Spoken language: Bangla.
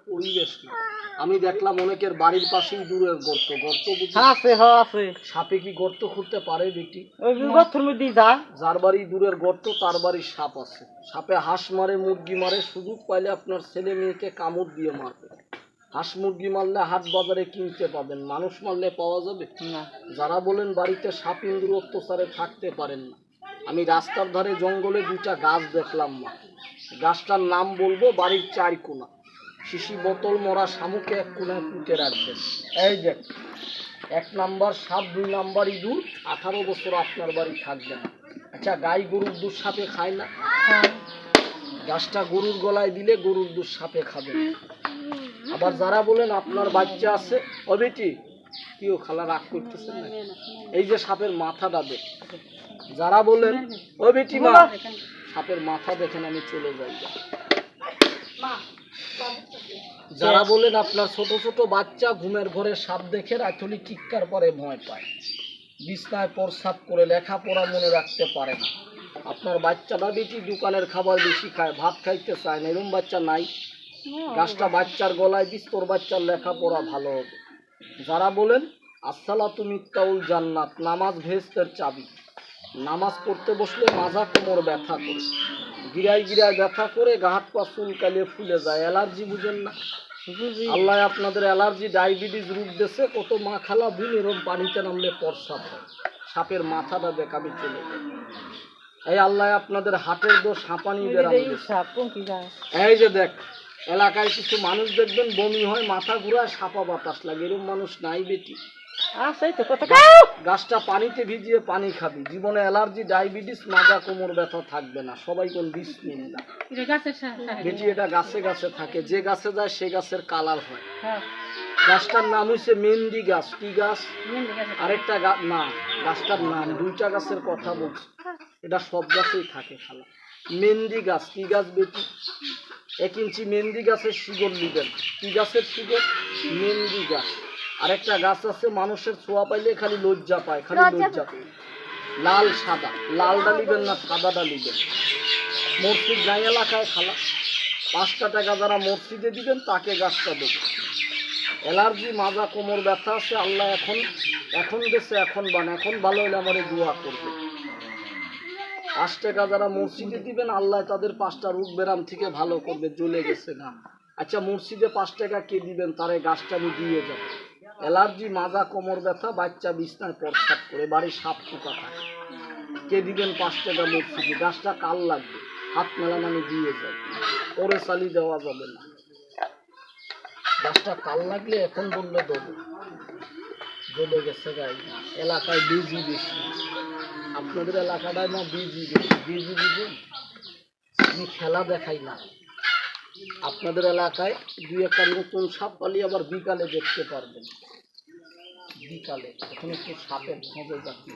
পরিবেশ না। আমি দেখলাম অনেকের বাড়ির পাশেই দূরের গর্ত, গর্ত আছে হ্যাঁ আছে। সাপে কি গর্ত খুঁড়তে পারে বেটি? ওই গর্তের মধ্যেই যা। যার বাড়ি দূরের গর্ত তার বাড়ির সাপ আছে। সাপে হাঁস মারে, মুরগি মারে, সুযোগ পাইলে আপনার ছেলে মেয়েকে কামড় দিয়ে মারবে। হাঁস মুরগি মারলে হাট বাজারে কিনতে পাবেন, মানুষ মারলে পাওয়া যাবে না। যারা বলেন বাড়িতে সাপ ইঁদুর অত্যাচারে থাকতে পারেন না, আমি রাস্তার ধারে জঙ্গলে দুইটা গাছ দেখলাম মা। গাছটার নাম বলবো, বাড়ির 4 কোণা। শিশি বোতল মরা শামুকে এক কোণায় পুঁতে রাখবেন। এই দেখ, 1 নাম্বার সাপ, 2 নাম্বার ইঁদুর, 18 বছর আপনার বাড়ি থাকবে না। আচ্ছা, গাই গরুর দুধ সাপে খায় না? গাছটা গরুর গলায় দিলে গরুর দুধ সাপে খাবে। আবার যারা বলেন আপনার বাচ্চা আছে, ও বেটি কিও খালা রাগ করতেছেন না, এই যে সাপের মাথাটা দেখ। যারা বলেন ও বেটি মা সাপের মাথা দেখেন আমি চলে যাই। যারা বলেন আপনার ছোট ছোট বাচ্চা ঘুমের ঘরে সাপ দেখে রাতলি চিৎকার করে ভয় পায়, বিছনায় প্রস্রাব করে লেখাপড়া মনে রাখতে পারে না, আপনার বাচ্চাটা বেটি দোকানের খাবার বেশি খায়, ভাত খাইতে চায় না, এরকম বাচ্চা নাই? গাছটা বাচ্চার গলায় দিস, তোর বাচ্চার লেখাপড়া ভালো হবে। যারা বলেন আসসালাতু মিফতাহুল জান্নাত, নামাজ বেহেশতের চাবি, নামাজ পড়তে বসলে মাজা কোমর ব্যথা করে, গিরায় গিরায় ব্যথা করে, গা হাত পা চুলকালে ফুলে যায়, অ্যালার্জি বুঝেন না? আল্লাহ আপনাদের অ্যালার্জি ডায়াবেটিস রোগ দিয়েছে, কত মা খালা বোন এরকম পানিতে নামলে প্রস্রাব হয়, সাপের মাথাটা দেখ আমি চলে যাই। এই আল্লাহ আপনাদের হাটের দোষ হাঁপানি বেরাম দিয়েছে। এই যে দেখ, এলাকায় কিছু মানুষ দেখবেন বমি হয়, মাথা ঘুরায়, সাপা বাতাস লাগে, এরকম মানুষ নাই বেটি? গাছটা পানিতে ভিজিয়ে পানি খাবি, জীবনে অ্যালার্জি ডায়াবেটিস মাজা কোমর ব্যথা থাকবে না। সবাই কোন বিসমিল্লাহ বেটি, এটা গাছে গাছে থাকে, যে গাছে যায় সে গাছের কালার হয়। গাছটার নাম হচ্ছে মেহেন্দি গাছ। কি গাছ? আরেকটা গাছ না, গাছটার নাম, দুইটা গাছের কথা বলছি, এটা সব গাছেই থাকে খালা। মেহেন্দি গাছ। কি গাছ বেটি? 1 ইঞ্চি মেহেন্দি গাছের শিকড় নিবেন। কি গাছের শিকড়? মেহেন্দি গাছ। আরেকটা গাছ আছে মানুষের ছোঁয়া পাইলে খালি লজ্জা পায়, খালি লজ্জা পায়, লাল সাদা, লালটা নিবেন না সাদাটা নিবেন। মসজিদ নাই এলাকায় খালা, 5 টাকা যারা মসজিদে দিবেন তাকে গাছটা দেবেন। অ্যালার্জি মাজা কোমর ব্যথা আছে, আল্লাহ এখন দেশে এখন এখন ভালো হলে আমার দোয়া করবে। 5 টাকা যারা মসজিদে দিবেন আল্লাহ তাদের 5টা রোগ ব্যারাম থেকে ভালো করবে, জ্বলে গেছে না। আচ্ছা, মসজিদে 5 টাকা কে দিবেন, তারে গাছটা আমি দিয়ে যাব। অ্যালার্জি মাজা কোমর ব্যথা, বাচ্চা বিছনায় প্রস্রাব করে, বাড়ির সাপ পোকা থাকে, কে দিবেন 5 টাকা মসজিদে? গাছটা কাল লাগবে, হাত মেলান আমি দিয়ে যাব, পরে চালি দেওয়া যাবে না। গাছটা কাল লাগলে এখন বললে দেবো, জ্বলে গেছে গাই। এলাকায় বিজি বেশি, আপনাদের এলাকাটায় না বিজি বেশি। বিজি বুঝুন, আমি খেলা দেখাই না, আপনাদের এলাকায় 2-1টা নতুন সাপ পালি আবার বিকালে দেখতে পারবেন। বিকালে এখন একটু সাপের খোঁজে যাচ্ছি।